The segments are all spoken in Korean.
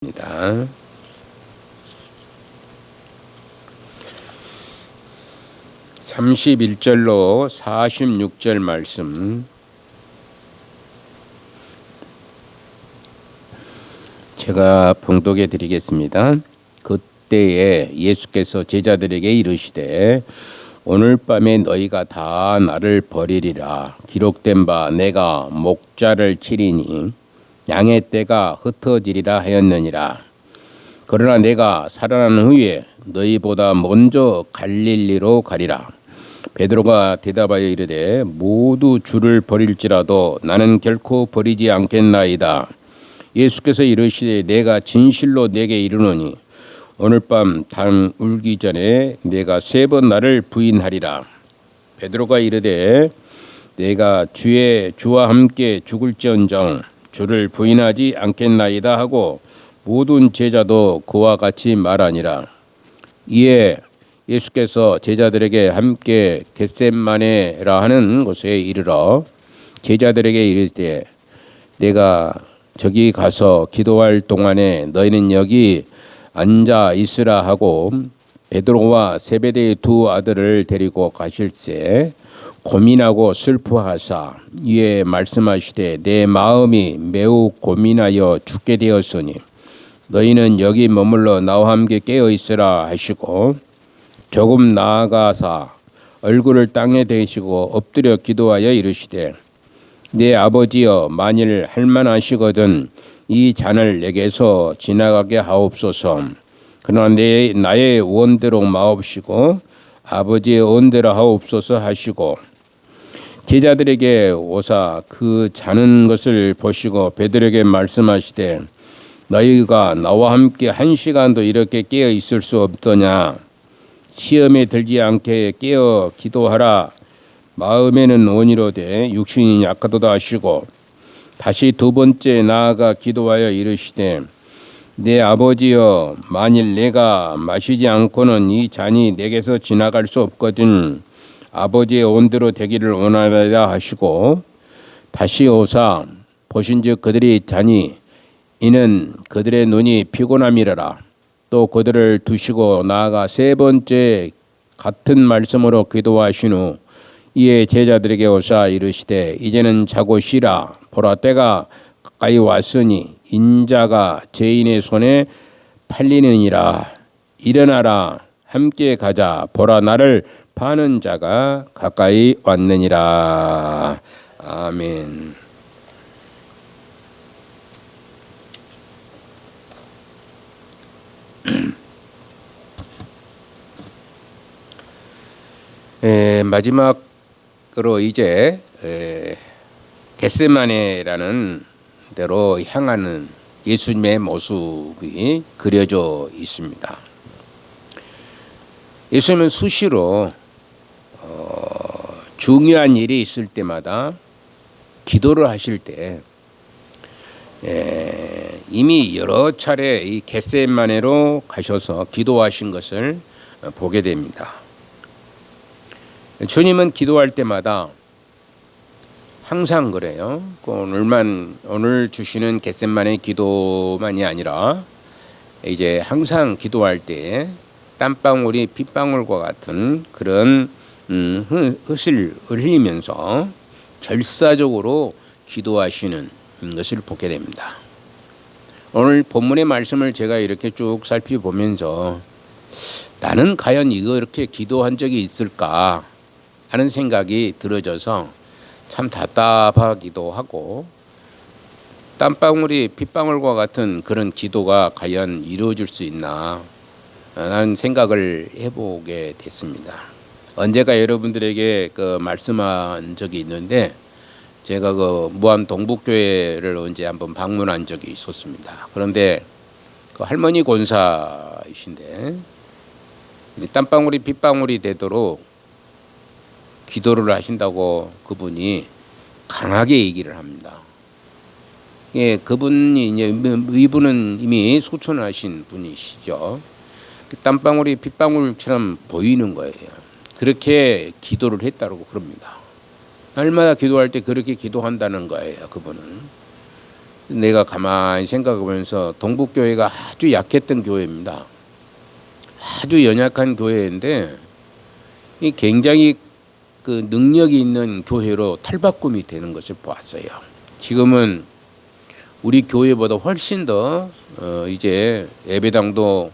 입니다. (31절로) (46절) 말씀 제가 봉독해 드리겠습니다. 그때에 예수께서 제자들에게 이르시되 오늘 밤에 너희가 다 나를 버리리라. 기록된 바 내가 목자를 치리니 양의 떼가 흩어지리라 하였느니라. 그러나 내가 살아난 후에 너희보다 먼저 갈릴리로 가리라. 베드로가 대답하여 이르되 모두 주를 버릴지라도 나는 결코 버리지 않겠나이다. 예수께서 이르시되 내가 진실로 내게 이르노니 오늘 밤 단 울기 전에 내가 3번 나를 부인하리라. 베드로가 이르되 내가 주와 함께 죽을지언정 주를 부인하지 않겠나이다 하고 모든 제자도 그와 같이 말하니라. 이에 예수께서 제자들에게 함께 겟셋마네라 하는 곳에 이르러 제자들에게 이르되 내가 저기 가서 기도할 동안에 너희는 여기 앉아 있으라 하고 베드로와 세베대의 2 아들을 데리고 가실새 고민하고 슬퍼하사 이에 말씀하시되 내 마음이 매우 고민하여 죽게 되었으니 너희는 여기 머물러 나와 함께 깨어 있으라 하시고 조금 나아가사 얼굴을 땅에 대시고 엎드려 기도하여 이르시되 내 아버지여 만일 할만하시거든 이 잔을 내게서 지나가게 하옵소서. 그러나 나의 원대로 마옵시고 아버지의 원대로 하옵소서 하시고 제자들에게 오사 그 자는 것을 보시고 베드로에게 말씀하시되 너희가 나와 함께 1시간도 이렇게 깨어 있을 수 없더냐. 시험에 들지 않게 깨어 기도하라. 마음에는 원이로되 육신이 약하도다 하시고 다시 2번째 나아가 기도하여 이르시되 내 아버지여 만일 내가 마시지 않고는 이 잔이 내게서 지나갈 수 없거든 아버지의 온대로 되기를 원하리라 하시고 다시 오사 보신즉 그들이 자니 이는 그들의 눈이 피곤함이라. 또 그들을 두시고 나아가 3번째 같은 말씀으로 기도하신 후 이에 제자들에게 오사 이르시되 이제는 자고 쉬라. 보라 때가 가까이 왔으니 인자가 죄인의 손에 팔리느니라. 일어나라 함께 가자. 보라 나를 파는 자가 가까이 왔느니라. 아멘. 마지막으로 이제 겟세마네라는 데로 향하는 예수님의 모습이 그려져 있습니다. 예수님은 수시로 중요한 일이 있을 때마다 기도를 하실 때 이미 여러 차례 이 겟세마네로 가셔서 기도하신 것을 보게 됩니다. 주님은 기도할 때마다 항상 그래요. 오늘 주시는 겟세마네 기도만이 아니라 이제 항상 기도할 때 땀방울이 핏방울과 같은 그런 흙을 흘리면서 결사적으로 기도하시는 것을 보게 됩니다. 오늘 본문의 말씀을 제가 이렇게 쭉 살펴보면서 나는 과연 이렇게 기도한 적이 있을까 하는 생각이 들어져서 참 답답하기도 하고 땀방울이 핏방울과 같은 그런 기도가 과연 이루어질 수 있나 라는 생각을 해보게 됐습니다. 언제가 여러분들에게 말씀한 적이 있는데 제가 무안 동북교회를 언제 한번 방문한 적이 있었습니다. 그런데 할머니 권사이신데 땀방울이 핏방울이 되도록 기도를 하신다고 그분이 강하게 얘기를 합니다. 예, 이분은 이미 소천하신 분이시죠. 땀방울이 핏방울처럼 보이는 거예요. 그렇게 기도를 했다고 그럽니다. 날마다 기도할 때 그렇게 기도한다는 거예요. 그분은. 내가 가만히 생각해보면서 동북교회가 아주 약했던 교회입니다. 아주 연약한 교회인데 이 굉장히 그 능력이 있는 교회로 탈바꿈이 되는 것을 보았어요. 지금은 우리 교회보다 훨씬 더 이제 예배당도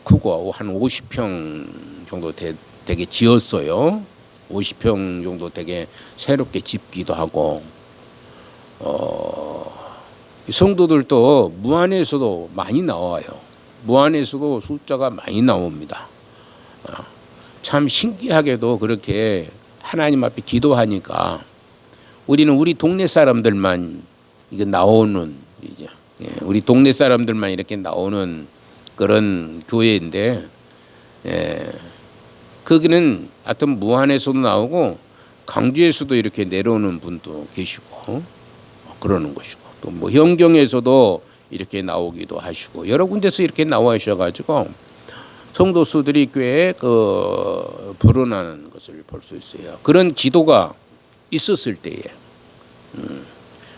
크고 한 50평 정도 되게 지었어요. 50평 정도 되게 새롭게 짓기도 하고 성도들도 무안에서도 많이 나와요. 무안에서도 숫자가 많이 나옵니다. 참 신기하게도 그렇게 하나님 앞에 기도하니까 우리는 우리 동네 사람들만 이게 나오는 이제 우리 동네 사람들만 이렇게 나오는 그런 교회인데 거기는 하여튼 무안에서도 나오고 강주에서도 이렇게 내려오는 분도 계시고 그러는 것이고 또 뭐 현경에서도 이렇게 나오기도 하시고 여러 군데서 이렇게 나와셔가지고 성도 수들이 꽤 불어나는 것을 볼 수 있어요. 그런 기도가 있었을 때에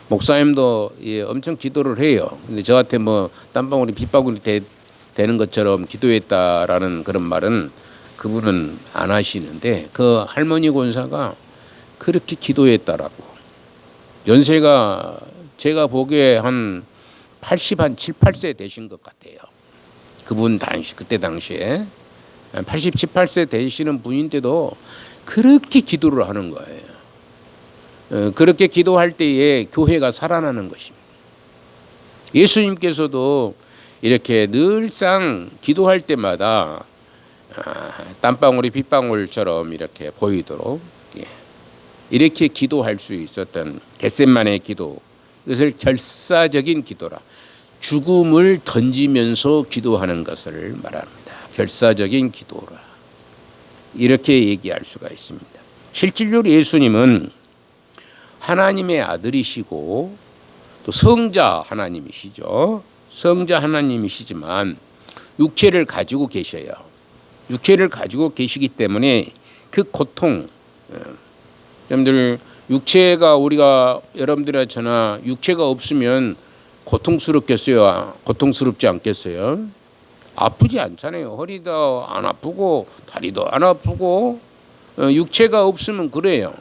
목사님도 엄청 기도를 해요. 근데 저한테 뭐 땀방울이 빗방울이 되는 것처럼 기도했다라는 그런 말은 그분은 안 하시는데 그 할머니 권사가 그렇게 기도했다라고. 연세가 제가 보기에 한 7, 8세 되신 것 같아요. 그분 그때 당시에 87, 8세 되시는 분인데도 그렇게 기도를 하는 거예요. 그렇게 기도할 때에 교회가 살아나는 것입니다. 예수님께서도 이렇게 늘상 기도할 때마다 땀방울이 빗방울처럼 이렇게 보이도록 이렇게 기도할 수 있었던 겟세마네 기도, 이것을 결사적인 기도라, 죽음을 던지면서 기도하는 것을 말합니다. 결사적인 기도라, 이렇게 얘기할 수가 있습니다. 실질적으로 예수님은 하나님의 아들이시고 또 성자 하나님이시죠. 성자 하나님이시지만 육체를 가지고 계셔요. 육체를 가지고 계시기 때문에 그 고통, 여러분들 육체가 우리가 여러분들이나 육체가 없으면 고통스럽겠어요? 고통스럽지 않겠어요? 아프지 않잖아요. 허리도 안 아프고 다리도 안 아프고 육체가 없으면 그래요.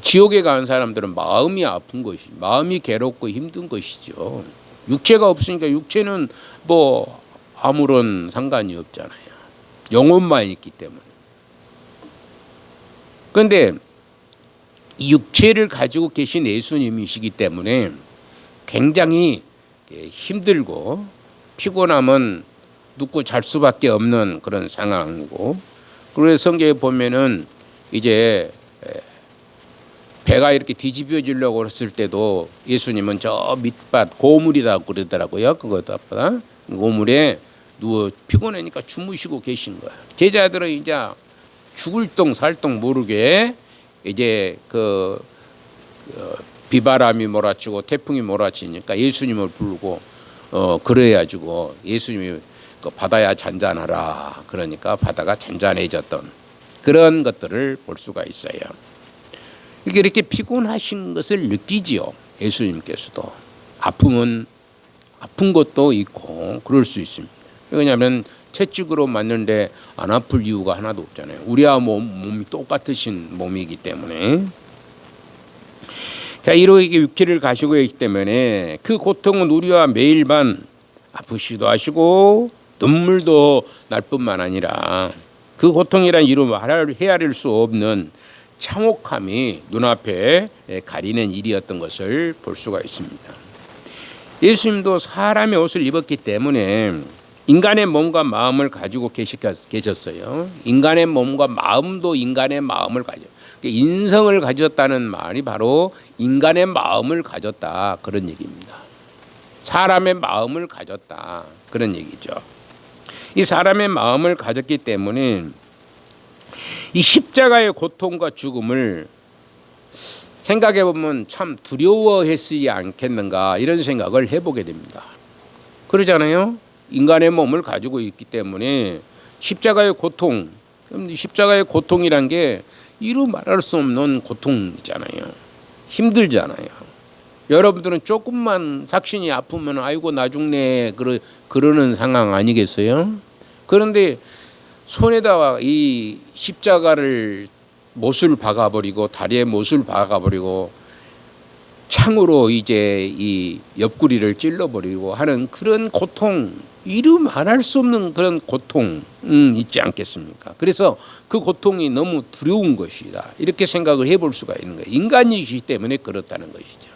지옥에 가는 사람들은 마음이 아픈 것이, 마음이 괴롭고 힘든 것이죠. 육체가 없으니까 육체는 뭐 아무런 상관이 없잖아요. 영혼만 있기 때문에. 그런데 이 육체를 가지고 계신 예수님이시기 때문에 굉장히 힘들고 피곤하면 눕고 잘 수밖에 없는 그런 상황이고, 그래서 성경에 보면은 이제 배가 이렇게 뒤집어지려고 했을 때도 예수님은 저 밑밭 고물이라고 그러더라고요. 그것보다 고물에 누워 피곤하니까 주무시고 계신 거예요. 제자들은 이제 죽을 똥 살 똥 모르게 이제 비바람이 몰아치고 태풍이 몰아치니까 예수님을 부르고 그래가지고 예수님이 바다야 잔잔하라 그러니까 바다가 잔잔해졌던 그런 것들을 볼 수가 있어요. 이렇게 피곤하신 것을 느끼지요. 예수님께서도 아픈 것도 있고 그럴 수 있습니다. 왜냐하면 채찍으로 맞는데 안 아플 이유가 하나도 없잖아요. 우리와 몸이 똑같으신 몸이기 때문에. 자, 이렇게 육체를 가지고 있기 때문에 그 고통은 우리와 매일 밤 아프시기도 하시고 눈물도 날 뿐만 아니라 그 고통이란 이루 헤아릴 수 없는 참혹함이 눈앞에 가리는 일이었던 것을 볼 수가 있습니다. 예수님도 사람의 옷을 입었기 때문에 인간의 몸과 마음을 가지고 계셨어요. 인간의 몸과 마음도 인간의 마음을 인성을 가졌다는 말이 바로 인간의 마음을 가졌다 그런 얘기입니다. 사람의 마음을 가졌다 그런 얘기죠. 이 사람의 마음을 가졌기 때문에 이 십자가의 고통과 죽음을 생각해 보면 참 두려워했지 않겠는가 이런 생각을 해보게 됩니다. 그러잖아요. 인간의 몸을 가지고 있기 때문에 십자가의 고통, 십자가의 고통이란 게 이루 말할 수 없는 고통이잖아요. 힘들잖아요. 여러분들은 조금만 삭신이 아프면 아이고 나 죽네 그러는 상황 아니겠어요? 그런데 손에다가 이 십자가를 못을 박아버리고 다리에 못을 박아버리고 창으로 이제 이 옆구리를 찔러버리고 하는 그런 고통, 이루 말할 수 없는 그런 고통 있지 않겠습니까? 그래서 그 고통이 너무 두려운 것이다, 이렇게 생각을 해볼 수가 있는 거예요. 인간이기 때문에 그렇다는 것이죠.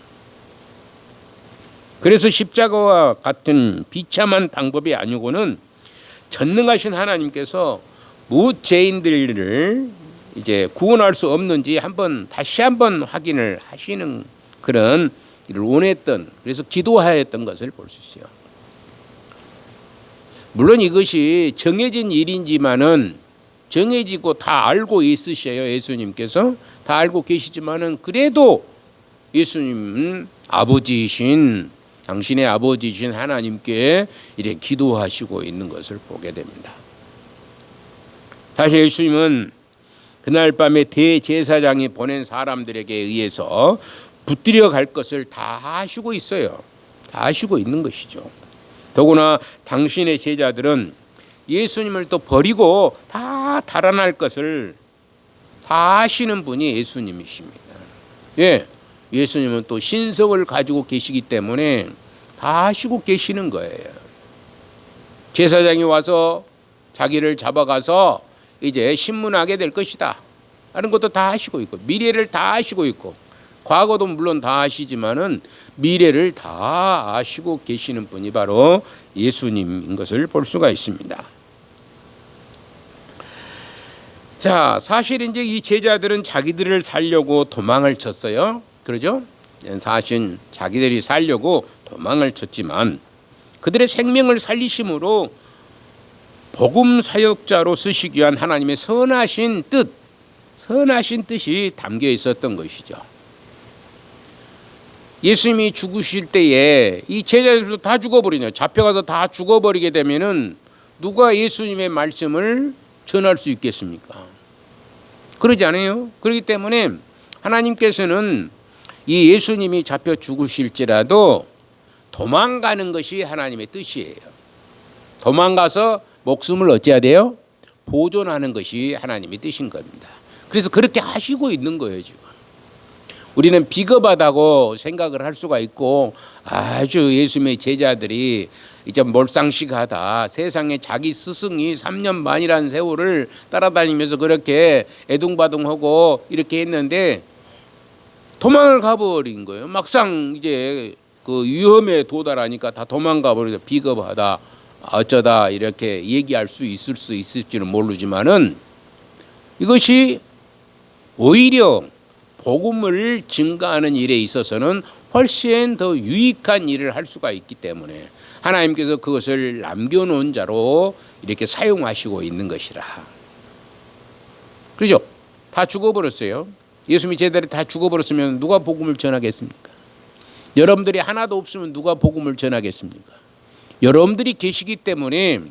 그래서 십자가와 같은 비참한 방법이 아니고는 전능하신 하나님께서 무엇 죄인들을 이제 구원할 수 없는지 다시 한번 확인을 하시는 그런 일을 원했던, 그래서 기도하였던 것을 볼 수 있어요. 물론 이것이 정해진 일인지만은, 정해지고 다 알고 있으셔요. 예수님께서 다 알고 계시지만은 그래도 예수님은 당신의 아버지이신 하나님께 이렇게 기도하시고 있는 것을 보게 됩니다. 사실 예수님은 그날 밤에 대제사장이 보낸 사람들에게 의해서 붙들려 갈 것을 다 하시고 있어요. 다 하시고 있는 것이죠. 더구나 당신의 제자들은 예수님을 또 버리고 다 달아날 것을 다 하시는 분이 예수님이십니다. 예, 예수님은 또 신성을 가지고 계시기 때문에 다 하시고 계시는 거예요. 제사장이 와서 자기를 잡아가서 이제 신문하게 될 것이다 하는 것도 다 하시고 있고, 미래를 다 하시고 있고, 과거도 물론 다 아시지만은 미래를 다 아시고 계시는 분이 바로 예수님인 것을 볼 수가 있습니다. 자, 사실 이제 이 제자들은 자기들을 살려고 도망을 쳤어요. 그러죠? 사실 자기들이 살려고 도망을 쳤지만 그들의 생명을 살리심으로 복음 사역자로 쓰시기 위한 하나님의 선하신 뜻이 담겨 있었던 것이죠. 예수님이 죽으실 때에 이 제자들도 다 죽어버리냐, 잡혀가서 다 죽어버리게 되면은 누가 예수님의 말씀을 전할 수 있겠습니까? 그러지 않아요? 그렇기 때문에 하나님께서는 이 예수님이 잡혀 죽으실지라도 도망가는 것이 하나님의 뜻이에요. 도망가서 목숨을 어찌해야 돼요? 보존하는 것이 하나님의 뜻인 겁니다. 그래서 그렇게 하시고 있는 거예요, 지금. 우리는 비겁하다고 생각을 할 수가 있고, 아주 예수님의 제자들이 이제 몰상식하다, 세상에 자기 스승이 3년 반이라는 세월을 따라다니면서 그렇게 애둥바둥하고 이렇게 했는데 도망을 가버린 거예요. 막상 이제 그 위험에 도달하니까 다 도망가 버리다. 비겁하다, 어쩌다 이렇게 얘기할 수 있을지는 모르지만은 이것이 오히려 복음을 증가하는 일에 있어서는 훨씬 더 유익한 일을 할 수가 있기 때문에 하나님께서 그것을 남겨놓은 자로 이렇게 사용하시고 있는 것이라. 그렇죠? 다 죽어버렸어요. 예수님이 제자들이 다 죽어버렸으면 누가 복음을 전하겠습니까? 여러분들이 하나도 없으면 누가 복음을 전하겠습니까? 여러분들이 계시기 때문에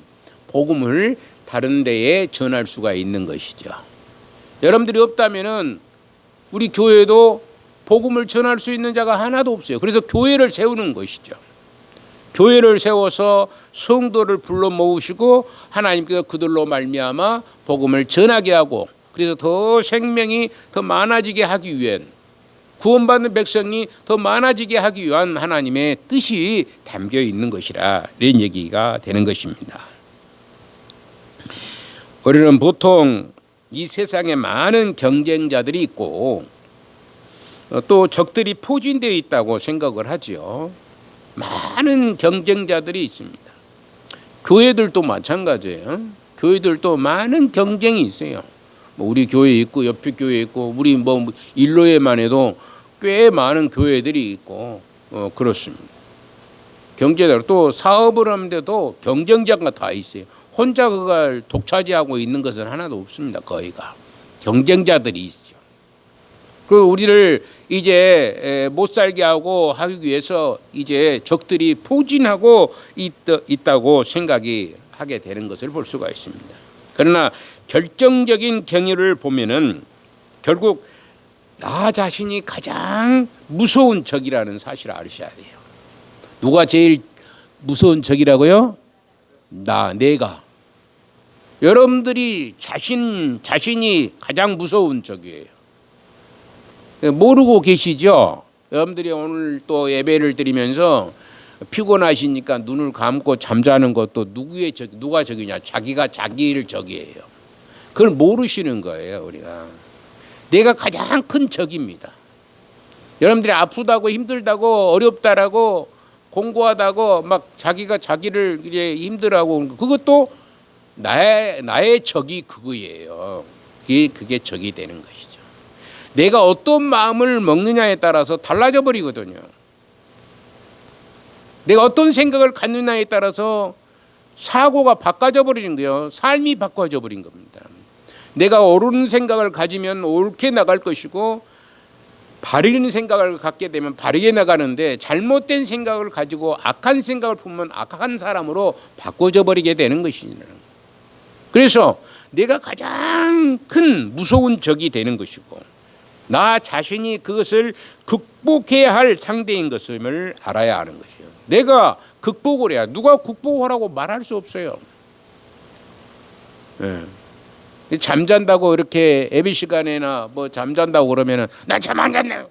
복음을 다른 데에 전할 수가 있는 것이죠. 여러분들이 없다면은 우리 교회도 복음을 전할 수 있는 자가 하나도 없어요. 그래서 교회를 세우는 것이죠. 교회를 세워서 성도를 불러 모으시고 하나님께서 그들로 말미암아 복음을 전하게 하고, 그래서 더 생명이 더 많아지게 하기 위한, 구원받는 백성이 더 많아지게 하기 위한 하나님의 뜻이 담겨 있는 것이라, 이런 얘기가 되는 것입니다. 우리는 보통 이 세상에 많은 경쟁자들이 있고 또 적들이 포진되어 있다고 생각을 하죠. 많은 경쟁자들이 있습니다. 교회들도 마찬가지예요. 교회들도 많은 경쟁이 있어요. 우리 교회 있고 옆에 교회 있고 우리 일로에만 해도 꽤 많은 교회들이 있고 그렇습니다. 경제자로 또 사업을 하는데도 경쟁자가 다 있어요. 혼자 그걸 독차지하고 있는 것은 하나도 없습니다. 거의가 경쟁자들이 있죠. 그 우리를 이제 못 살게 하고 하기 위해서 이제 적들이 포진하고 있다고 생각이 하게 되는 것을 볼 수가 있습니다. 그러나 결정적인 경위를 보면은 결국 나 자신이 가장 무서운 적이라는 사실을 아셔야 돼요. 누가 제일 무서운 적이라고요? 내가. 여러분들이 자신이 가장 무서운 적이에요. 모르고 계시죠? 여러분들이 오늘 또 예배를 드리면서 피곤하시니까 눈을 감고 잠자는 것도 누가 적이냐? 자기가 자기를 적이에요. 그걸 모르시는 거예요, 우리가. 내가 가장 큰 적입니다. 여러분들이 아프다고 힘들다고 어렵다라고 공고하다고 막 자기가 자기를 힘들어하고 그것도 나의 적이 그거예요. 그게 적이 되는 것이죠. 내가 어떤 마음을 먹느냐에 따라서 달라져 버리거든요. 내가 어떤 생각을 갖느냐에 따라서 사고가 바꿔져 버리는 거예요. 삶이 바꿔져 버린 겁니다. 내가 옳은 생각을 가지면 옳게 나갈 것이고 바른 생각을 갖게 되면 바르게 나가는데 잘못된 생각을 가지고 악한 생각을 품으면 악한 사람으로 바꿔져 버리게 되는 것이죠. 그래서 내가 가장 큰 무서운 적이 되는 것이고 나 자신이 그것을 극복해야 할 상대인 것을 알아야 하는 것이에요. 내가 극복을 해야 누가 극복하라고 말할 수 없어요. 잠잔다고 이렇게 예배 시간에나 뭐 잠잔다고 그러면은 나 잠 안 잤네.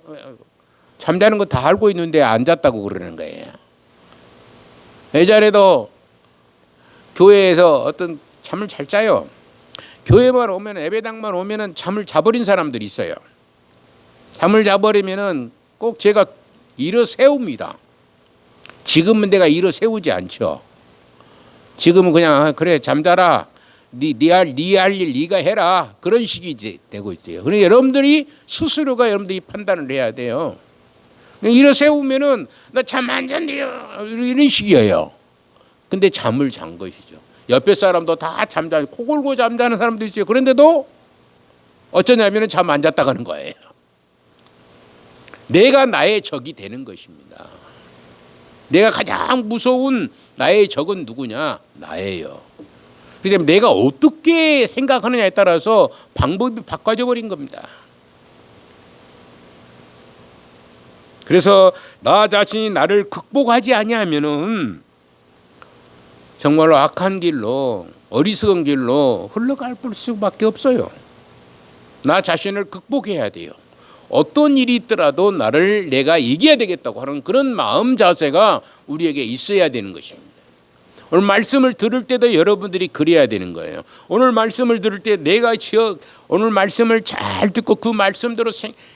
잠자는 거 다 알고 있는데 안 잤다고 그러는 거예요. 예전에도 교회에서 어떤 잠을 잘 자요. 교회만 오면 예배당만 오면은 잠을 자버린 사람들이 있어요. 잠을 자버리면은 꼭 제가 일어 세웁니다. 지금은 내가 일어 세우지 않죠. 지금은 그냥 그래 잠자라. 네 할 일 네가 해라. 그런 식이 되고 있어요. 그러니까 여러분들이 스스로가 여러분들이 판단을 해야 돼요. 일어 세우면은 나 잠 안 잔대요. 이런 식이에요. 근데 잠을 잔 것이죠. 옆에 사람도 다 잠자, 코 골고 잠자는 사람도 있어요. 그런데도 어쩌냐면은 잠 안 잤다 가는 거예요. 내가 나의 적이 되는 것입니다. 내가 가장 무서운 나의 적은 누구냐? 나예요. 그렇기 때문에 내가 어떻게 생각하느냐에 따라서 방법이 바꿔져 버린 겁니다. 그래서 나 자신이 나를 극복하지 아니하면은 정말로 악한 길로 어리석은 길로 흘러갈 수밖에 없어요. 나 자신을 극복해야 돼요. 어떤 일이 있더라도 나를 내가 이겨야 되겠다고 하는 그런 마음 자세가 우리에게 있어야 되는 것입니다. 오늘 말씀을 들을 때도 여러분들이 그래야 되는 거예요. 오늘 말씀을 들을 때 내가 오늘 말씀을 잘 듣고 그 말씀대로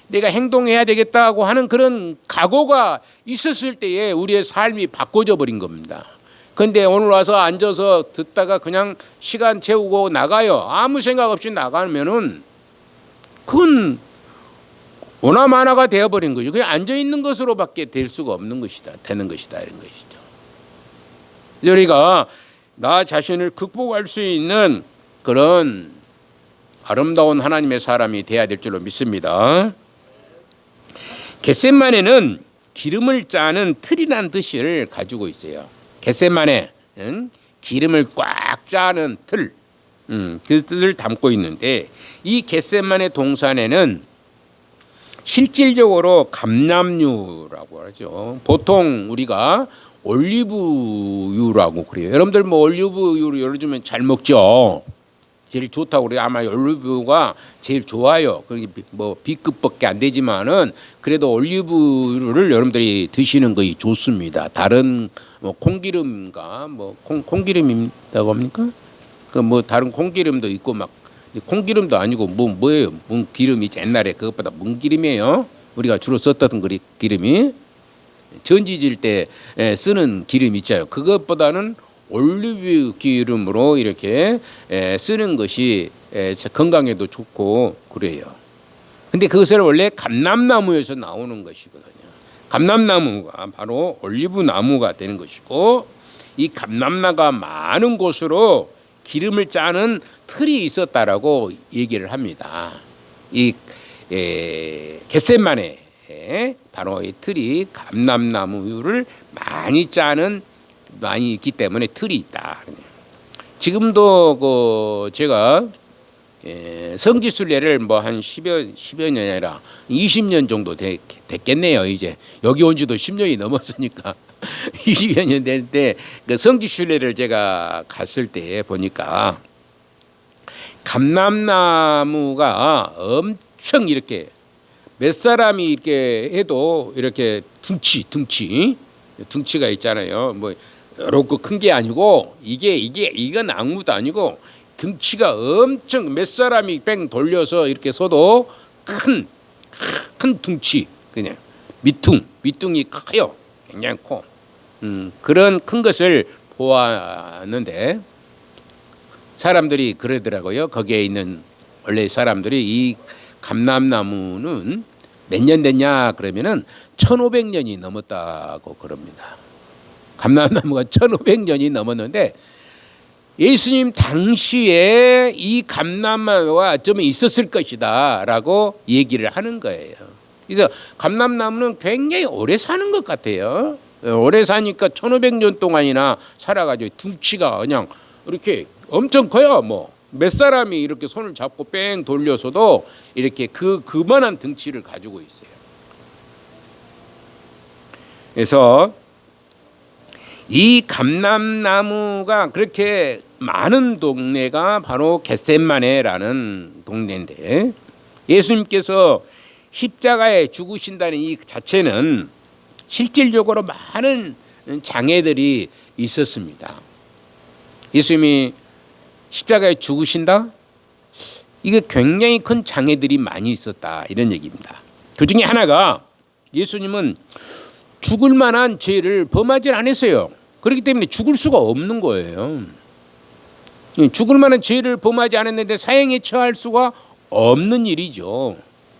내가 행동해야 되겠다고 하는 그런 각오가 있었을 때에 우리의 삶이 바꿔져 버린 겁니다. 그런데 오늘 와서 앉아서 듣다가 그냥 시간 채우고 나가요. 아무 생각 없이 나가면은 그건 오나마나가 되어버린 거죠. 그냥 앉아있는 것으로밖에 될 수가 없는 것이다. 되는 것이다. 이런 것이죠. 우리가 나 자신을 극복할 수 있는 그런 아름다운 하나님의 사람이 돼야 될 줄로 믿습니다. 겟세마네는 기름을 짜는 틀이라는 뜻을 가지고 있어요. 겟세마네 기름을 꽉 짜는 틀, 그 뜻을 담고 있는데 이 겟세마네 동산에는 실질적으로 감람유라고 하죠. 보통 우리가 올리브유라고 그래요. 여러분들 뭐 올리브유를 요즘엔 잘 먹죠. 제일 좋다고 그래요. 아마 올리브유가 제일 좋아요. 그게 뭐 B급밖에 안 되지만은 그래도 올리브유를 여러분들이 드시는 것이 좋습니다. 다른 뭐 콩기름과 뭐 콩기름이라고 합니까? 그 뭐 다른 콩기름도 있고 막 콩기름도 아니고 뭐예요? 기름이 옛날에 그것보다 기름이에요. 우리가 주로 썼던 기름이 전지질 때 쓰는 기름 있잖아요. 그것보다는 올리브 기름으로 이렇게 쓰는 것이 건강에도 좋고 그래요. 근데 그것을 원래 감람나무에서 나오는 것이거든요. 감람나무가 바로 올리브 나무가 되는 것이고 이 감람나무가 많은 곳으로 기름을 짜는 틀이 있었다라고 얘기를 합니다. 이 겟세마네 바로 이 틀이 감람나무를 많이 있기 때문에 틀이 있다. 지금도 제가 성지순례를 뭐 한 10여 년이 아니라 20년 정도 됐겠네요. 이제 여기 온 지도 10년이 넘었으니까 20여 년 될 때 그 성지순례를 제가 갔을 때 보니까 감람나무가 엄청 이렇게 몇 사람이 이렇게 해도 이렇게 등치가 있잖아요. 뭐 이렇게 큰 게 아니고 이건 나무도 아니고 등치가 엄청 몇 사람이 뺑 돌려서 이렇게 서도 큰 등치 그냥 밑둥이 커요. 굉장히 커. 그런 큰 것을 보았는데 사람들이 그러더라고요. 거기에 있는 원래 사람들이 이 감람나무는 몇 년 됐냐 그러면은 1500년이 넘었다고 그럽니다. 감람나무가 1500년이 넘었는데 예수님 당시에 이 감람나무가 좀 있었을 것이다라고 얘기를 하는 거예요. 그래서 감람나무는 굉장히 오래 사는 것 같아요. 오래 사니까 1500년 동안이나 살아가지고 등치가 그냥 이렇게 엄청 커요. 뭐 몇 사람이 이렇게 손을 잡고 뺑 돌려서도 이렇게 그만한 등치를 가지고 있어요. 그래서 이 감람나무가 그렇게 많은 동네가 바로 겟셋마네라는 동네인데 예수님께서 십자가에 죽으신다는 이 자체는 실질적으로 많은 장애들이 있었습니다. 예수님이 십자가에 죽으신다? 이게 굉장히 큰 장애들이 많이 있었다 이런 얘기입니다. 그 중에 하나가 예수님은 죽을 만한 죄를 범하지 않았어요. 그렇기 때문에 죽을 수가 없는 거예요. 죽을 만한 죄를 범하지 않았는데 사형에 처할 수가 없는 일이죠.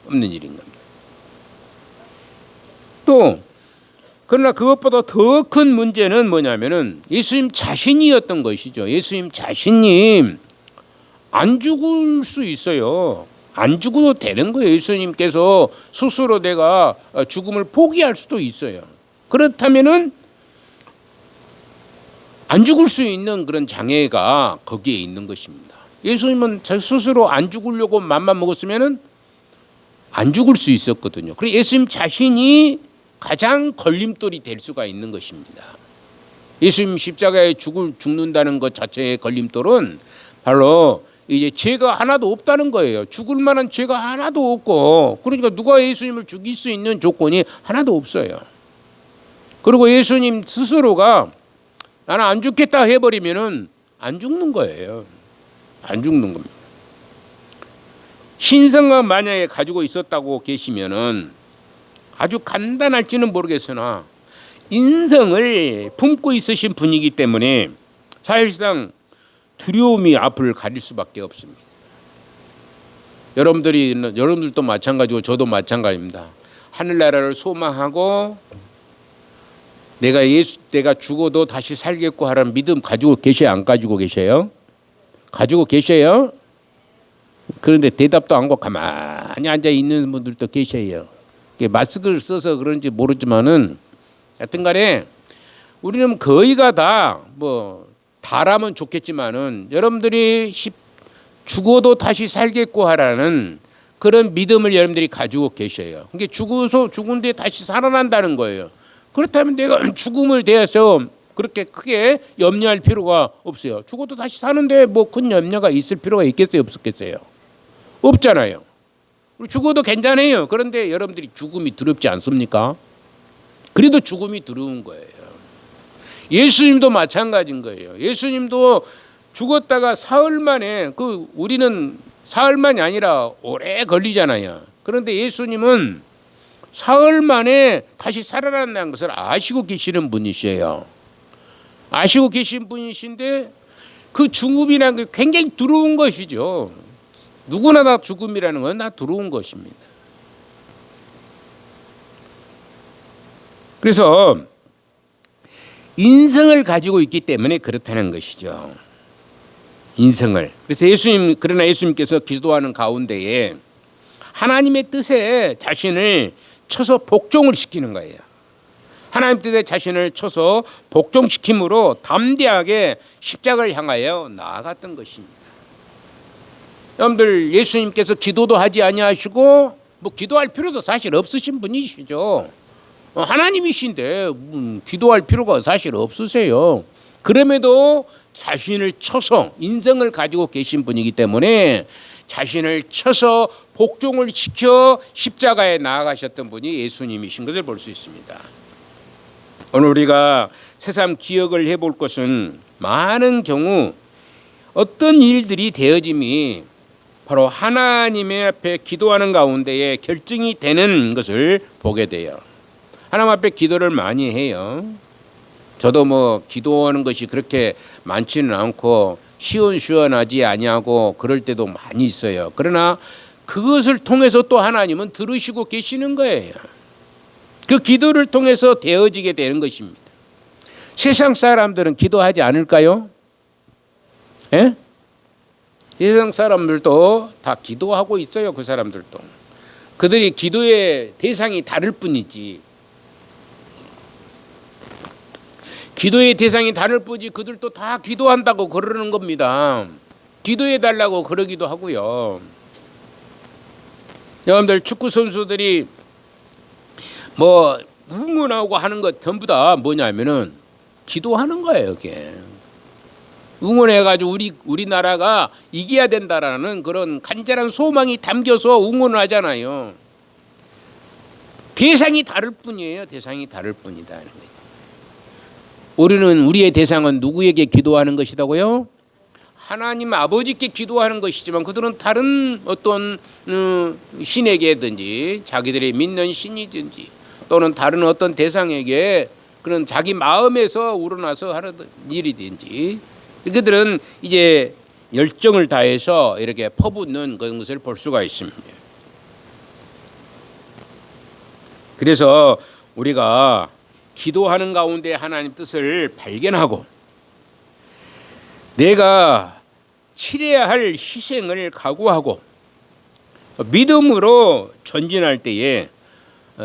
없는 일인 겁니다. 또 그러나 그것보다 더 큰 문제는 뭐냐면은 예수님 자신이었던 것이죠. 예수님 자신이 안 죽을 수 있어요. 안 죽어도 되는 거예요. 예수님께서 스스로 내가 죽음을 포기할 수도 있어요. 그렇다면은 안 죽을 수 있는 그런 장애가 거기에 있는 것입니다. 예수님은 스스로 안 죽으려고 맘만 먹었으면은 안 죽을 수 있었거든요. 그래서 예수님 자신이 가장 걸림돌이 될 수가 있는 것입니다. 예수님 십자가에 죽는다는 것 자체의 걸림돌은 바로 이제 죄가 하나도 없다는 거예요. 죽을 만한 죄가 하나도 없고, 그러니까 누가 예수님을 죽일 수 있는 조건이 하나도 없어요. 그리고 예수님 스스로가 나는 안 죽겠다 해버리면은 안 죽는 거예요. 안 죽는 겁니다. 신성만 만약에 가지고 있었다고 계시면은 아주 간단할지는 모르겠으나 인성을 품고 있으신 분이기 때문에 사실상 두려움이 앞을 가릴 수밖에 없습니다. 여러분들도 마찬가지고 저도 마찬가지입니다. 하늘나라를 소망하고 내가 죽어도 다시 살겠고 하라는 믿음 가지고 계셔요? 안 가지고 계셔요? 가지고 계셔요? 그런데 대답도 안 하고 가만히 앉아 있는 분들도 계셔요. 마스크를 써서 그런지 모르지만은 하여튼간에 우리는 거의가 다 뭐 다라면 좋겠지만은 여러분들이 죽어도 다시 살겠고 하라는 그런 믿음을 여러분들이 가지고 계셔요. 그게 죽은 뒤에 다시 살아난다는 거예요. 그렇다면 내가 죽음을 대해서 그렇게 크게 염려할 필요가 없어요. 죽어도 다시 사는데 뭐 큰 염려가 있을 필요가 있겠어요? 없었겠어요? 없잖아요. 죽어도 괜찮아요. 그런데 여러분들이 죽음이 두렵지 않습니까? 그래도 죽음이 두려운 거예요. 예수님도 마찬가지인 거예요. 예수님도 죽었다가 사흘 만에 우리는 사흘만이 아니라 오래 걸리잖아요. 그런데 예수님은 사흘 만에 다시 살아난다는 것을 아시고 계시는 분이셔요. 아시고 계신 분이신데 그 죽음이라는 게 굉장히 두려운 것이죠. 누구나 다 죽음이라는 건 다 두려운 것입니다. 그래서 인성을 가지고 있기 때문에 그렇다는 것이죠. 인성을. 그래서 그러나 예수님께서 기도하는 가운데에 하나님의 뜻에 자신을 쳐서 복종을 시키는 거예요. 하나님 뜻에 자신을 쳐서 복종시킴으로 담대하게 십자가를 향하여 나아갔던 것입니다. 여러분들 예수님께서 기도도 하지 아니하시고 뭐 기도할 필요도 사실 없으신 분이시죠. 하나님이신데 기도할 필요가 사실 없으세요. 그럼에도 자신을 쳐서 인성을 가지고 계신 분이기 때문에 자신을 쳐서 복종을 시켜 십자가에 나아가셨던 분이 예수님이신 것을 볼 수 있습니다. 오늘 우리가 새삼 기억을 해볼 것은 많은 경우 어떤 일들이 되어짐이 바로 하나님의 앞에 기도하는 가운데에 결정이 되는 것을 보게 돼요. 하나님 앞에 기도를 많이 해요. 저도 뭐 기도하는 것이 그렇게 많지는 않고 시원시원하지 아니하고 그럴 때도 많이 있어요. 그러나 그것을 통해서 또 하나님은 들으시고 계시는 거예요. 그 기도를 통해서 되어지게 되는 것입니다. 세상 사람들은 기도하지 않을까요? 예? 세상 사람들도 다 기도하고 있어요. 그 사람들도. 그들이 기도의 대상이 다를 뿐이지. 기도의 대상이 다를 뿐이지 그들도 다 기도한다고 그러는 겁니다. 기도해 달라고 그러기도 하고요. 여러분들 축구 선수들이 뭐 응원하고 하는 것 전부 다 뭐냐면은 기도하는 거예요. 이게 응원해가지고 우리나라가 이겨야 된다라는 그런 간절한 소망이 담겨서 응원을 하잖아요. 대상이 다를 뿐이에요. 대상이 다를 뿐이다. 우리는 우리의 대상은 누구에게 기도하는 것이다고요? 하나님 아버지께 기도하는 것이지만 그들은 다른 어떤 신에게든지 자기들이 믿는 신이든지 또는 다른 어떤 대상에게 그런 자기 마음에서 우러나서 하는 일이든지 그들은 이제 열정을 다해서 이렇게 퍼붓는 그런 것을 볼 수가 있습니다. 그래서 우리가 기도하는 가운데 하나님 뜻을 발견하고 내가 치러야 할 희생을 각오하고 믿음으로 전진할 때에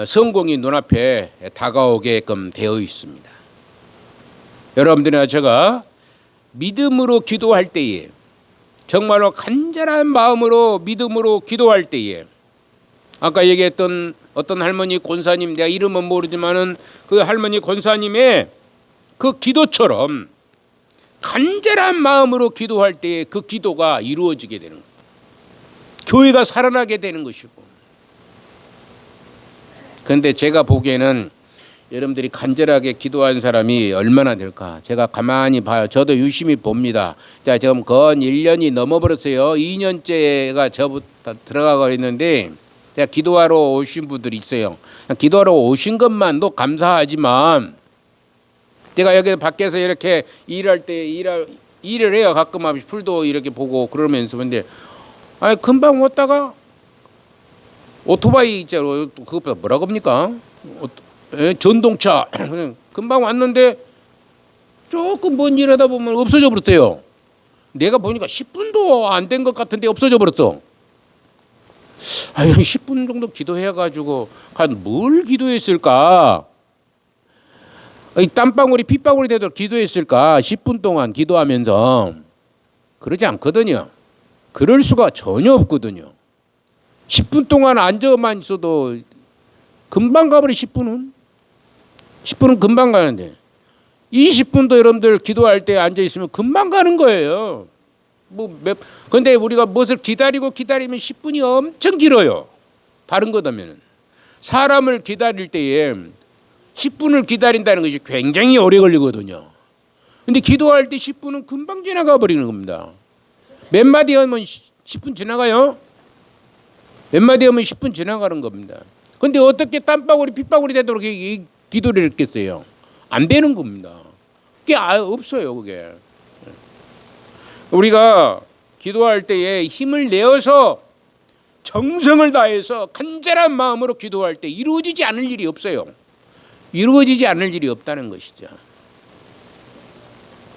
성공이 눈앞에 다가오게끔 되어 있습니다. 여러분들이나 제가 믿음으로 기도할 때에 정말로 간절한 마음으로 믿음으로 기도할 때에 아까 얘기했던 어떤 할머니 권사님 내가 이름은 모르지만은 그 할머니 권사님의 그 기도처럼 간절한 마음으로 기도할 때에 그 기도가 이루어지게 되는 거예요. 교회가 살아나게 되는 것이고. 그런데 제가 보기에는 여러분들이 간절하게 기도한 사람이 얼마나 될까? 제가 가만히 봐요. 저도 유심히 봅니다. 자, 지금 건 1년이 넘어버렸어요. 2년째가 저부터 들어가고 있는데 제가 기도하러 오신 분들이 있어요. 기도하러 오신 것만도 감사하지만 제가 여기 밖에서 이렇게 일할 때 일을 해요. 가끔 풀도 이렇게 보고 그러면서 근데 아니 금방 왔다가 오토바이 있잖아요. 그것보다 뭐라고 합니까? 전동차 그냥 금방 왔는데 조금 먼 일 하다 보면 없어져 버렸어요. 내가 보니까 10분도 안 된 것 같은데 없어져 버렸어. 아유 10분 정도 기도해가지고 뭘 기도했을까? 이 땀방울이 핏방울이 되도록 기도했을까? 10분 동안 기도하면서 그러지 않거든요. 그럴 수가 전혀 없거든요. 10분 동안 앉아만 있어도 금방 가버려. 10분은 금방 가는데 20분도 여러분들 기도할 때 앉아 있으면 금방 가는 거예요. 근데 우리가 무엇을 기다리면 10분이 엄청 길어요. 다른 거다면 사람을 기다릴 때에 10분을 기다린다는 것이 굉장히 오래 걸리거든요. 근데 기도할 때 10분은 금방 지나가 버리는 겁니다. 몇 마디 하면 10분 지나가요? 몇 마디 하면 10분 지나가는 겁니다. 근데 어떻게 땀방울이 핏방울이 되도록 기도를 했겠어요? 안 되는 겁니다. 그게 없어요. 그게. 우리가 기도할 때에 힘을 내어서 정성을 다해서 간절한 마음으로 기도할 때 이루어지지 않을 일이 없어요. 이루어지지 않을 일이 없다는 것이죠.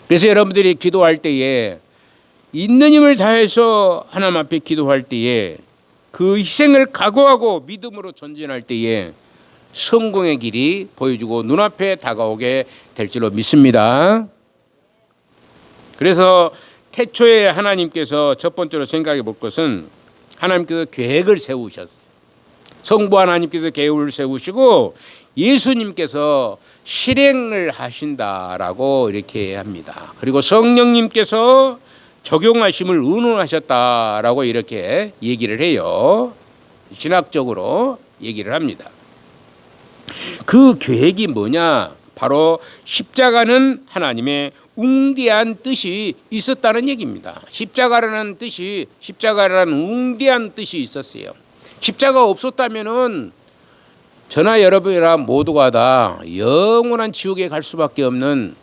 그래서 여러분들이 기도할 때에 있는 힘을 다해서 하나님 앞에 기도할 때에 그 희생을 각오하고 믿음으로 전진할 때에 성공의 길이 보여주고 눈앞에 다가오게 될 줄로 믿습니다. 그래서 태초에 하나님께서 첫 번째로 생각해 볼 것은 하나님께서 계획을 세우셨어요. 성부 하나님께서 계획을 세우시고 예수님께서 실행을 하신다라고 이렇게 합니다. 그리고 성령님께서 적용하심을 의논하셨다라고 이렇게 얘기를 해요. 신학적으로 얘기를 합니다. 그 계획이 뭐냐? 바로 십자가는 하나님의 웅대한 뜻이 있었다는 얘기입니다. 십자가라는 웅대한 뜻이 있었어요. 십자가 없었다면은 저나 여러분이나 모두가 다 영원한 지옥에 갈 수밖에 없는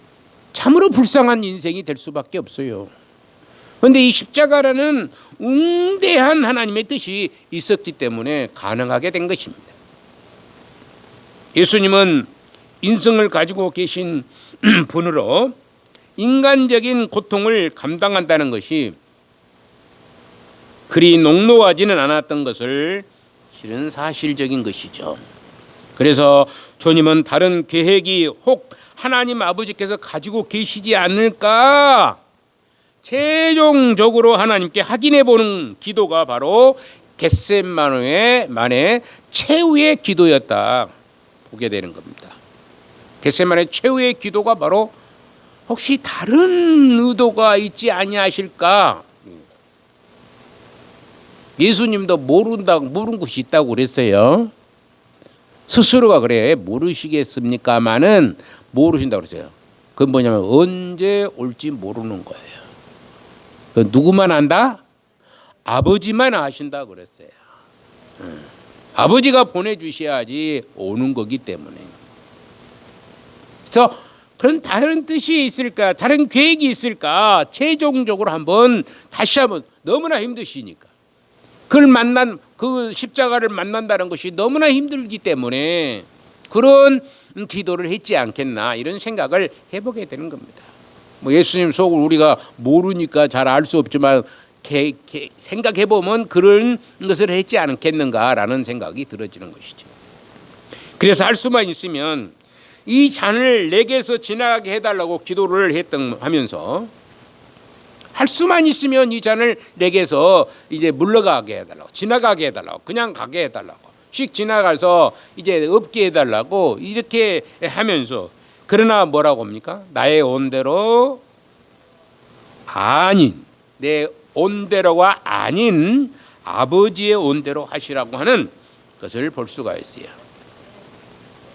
참으로 불쌍한 인생이 될 수밖에 없어요. 그런데 이 십자가라는 웅대한 하나님의 뜻이 있었기 때문에 가능하게 된 것입니다. 예수님은 인성을 가지고 계신 분으로 인간적인 고통을 감당한다는 것이 그리 녹록하지는 않았던 것을 실은 사실적인 것이죠. 그래서 주님은 다른 계획이 혹 하나님 아버지께서 가지고 계시지 않을까 최종적으로 하나님께 확인해 보는 기도가 바로 겟세마네의 최후의 기도였다 보게 되는 겁니다. 겟세마네 최후의 기도가 바로 혹시 다른 의도가 있지 아니하실까? 예수님도 모르는 것이 있다고 그랬어요. 스스로가 그래 모르시겠습니까마는 모르신다고 그랬어요. 그건 뭐냐면 언제 올지 모르는 거예요. 누구만 안다? 아버지만 아신다 그랬어요. 아버지가 보내주셔야지 오는 거기 때문에. 그래서 그런 다른 뜻이 있을까? 다른 계획이 있을까? 최종적으로 다시 한번 너무나 힘드시니까. 그 십자가를 만난다는 것이 너무나 힘들기 때문에 그런 기도를 했지 않겠나 이런 생각을 해보게 되는 겁니다. 뭐 예수님 속을 우리가 모르니까 잘 알 수 없지만 생각해 보면 그런 것을 했지 않겠는가라는 생각이 들어지는 것이죠. 그래서 할 수만 있으면 이 잔을 내게서 지나가게 해달라고 기도를 하면서 할 수만 있으면 이 잔을 내게서 이제 물러가게 해달라고, 지나가게 해달라고, 그냥 가게 해달라고, 씩 지나가서 이제 없게 해달라고 이렇게 하면서 그러나 뭐라고 합니까? 나의 온대로 아닌 내 온대로가 아닌 아버지의 온대로 하시라고 하는 것을 볼 수가 있어요.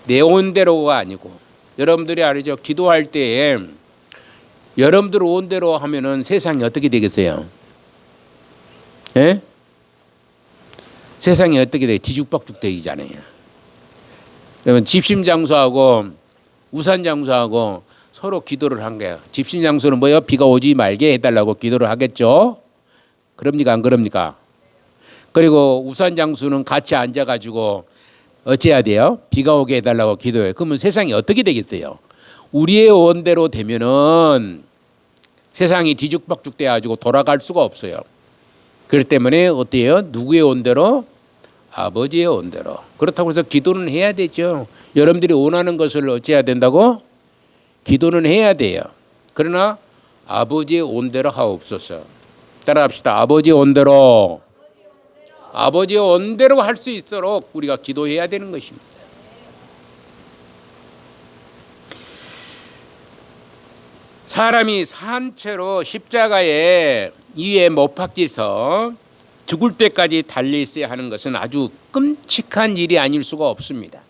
내 온대로가 아니고 여러분들이 알죠? 기도할 때에 여러분들 온대로 하면은 세상이 어떻게 되겠어요? 예? 세상이 어떻게 돼? 뒤죽박죽 되잖아요. 그러면 집심장소하고 우산장소하고 서로 기도를 한 거예요. 집심장소는 뭐예요? 비가 오지 말게 해달라고 기도를 하겠죠. 그럽니까 안 그럽니까? 그리고 우산장소는 같이 앉아가지고 어찌해야 돼요? 비가 오게 해달라고 기도해요. 그러면 세상이 어떻게 되겠어요? 우리의 원대로 되면은 세상이 뒤죽박죽 돼가지고 돌아갈 수가 없어요. 그렇기 때문에 어때요? 누구의 원대로? 아버지의 원대로. 그렇다고 해서 기도는 해야 되죠. 여러분들이 원하는 것을 어찌해야 된다고? 기도는 해야 돼요. 그러나 아버지의 원대로 하옵소서. 따라합시다. 아버지의 원대로. 아버지의 원대로 할 수 있도록 우리가 기도해야 되는 것입니다. 사람이 산채로 십자가에 위에 못 박혀서 죽을 때까지 달려 있어야 하는 것은 아주 끔찍한 일이 아닐 수가 없습니다.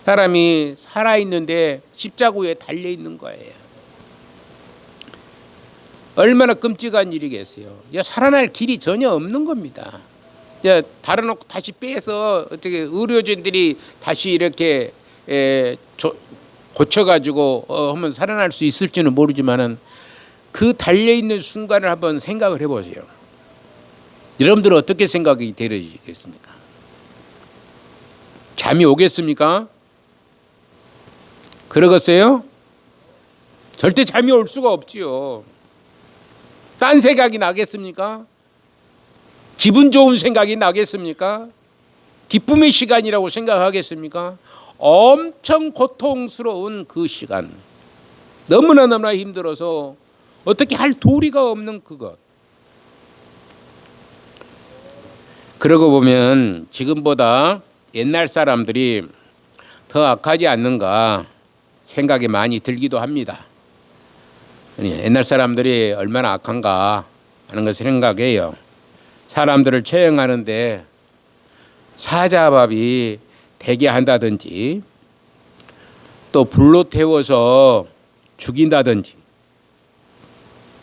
사람이 살아있는데 십자가 위에 달려 있는 거예요. 얼마나 끔찍한 일이겠어요. 살아날 길이 전혀 없는 겁니다. 달아놓고 다시 빼서 어떻게 의료진들이 다시 이렇게 고쳐가지고 하면 살아날 수 있을지는 모르지만은 그 달려있는 순간을 한번 생각을 해보세요. 여러분들은 어떻게 생각이 되시겠습니까? 잠이 오겠습니까? 그러겠어요? 절대 잠이 올 수가 없지요. 딴 생각이 나겠습니까? 기분 좋은 생각이 나겠습니까? 기쁨의 시간이라고 생각하겠습니까? 엄청 고통스러운 그 시간, 너무나 힘들어서 어떻게 할 도리가 없는 그것. 그러고 보면 지금보다 옛날 사람들이 더 악하지 않는가 생각이 많이 들기도 합니다. 옛날 사람들이 얼마나 악한가 하는 것을 생각해요. 사람들을 처형하는데 사자밥이 되게 한다든지 또 불로 태워서 죽인다든지,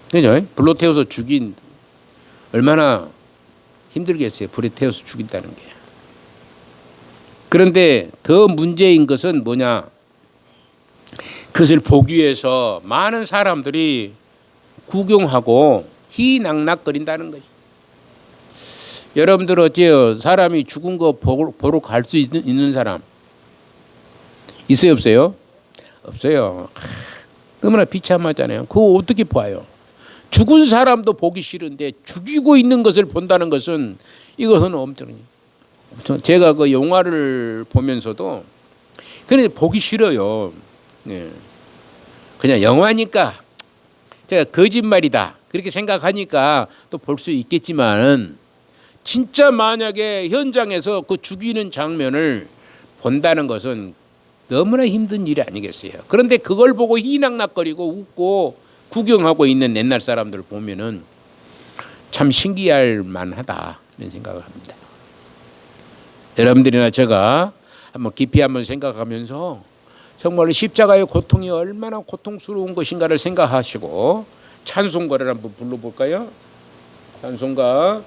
그죠? 불로 태워서 죽인 얼마나 힘들겠어요. 불에 태워서 죽인다는 게. 그런데 더 문제인 것은 뭐냐? 그것을 보기 위해서 많은 사람들이 구경하고 희낙낙거린다는 거죠. 여러분들 어째요? 사람이 죽은 거 보러 갈 수 있는 사람 있어요, 없어요? 없어요. 너무나 비참하잖아요. 그거 어떻게 봐요? 죽은 사람도 보기 싫은데 죽이고 있는 것을 본다는 것은 이것은 엄청나요. 제가 그 영화를 보면서도 그냥 보기 싫어요. 네. 그냥 영화니까 제가 거짓말이다 그렇게 생각하니까 또 볼 수 있겠지만, 진짜 만약에 현장에서 그 죽이는 장면을 본다는 것은 너무나 힘든 일이 아니겠어요. 그런데 그걸 보고 희낙낙거리고 웃고 구경하고 있는 옛날 사람들을 보면은 참 신기할 만하다 이런 생각을 합니다. 여러분들이나 제가 한번 깊이 한번 생각하면서 정말 십자가의 고통이 얼마나 고통스러운 것인가를 생각하시고 찬송가를 한번 불러볼까요? 찬송가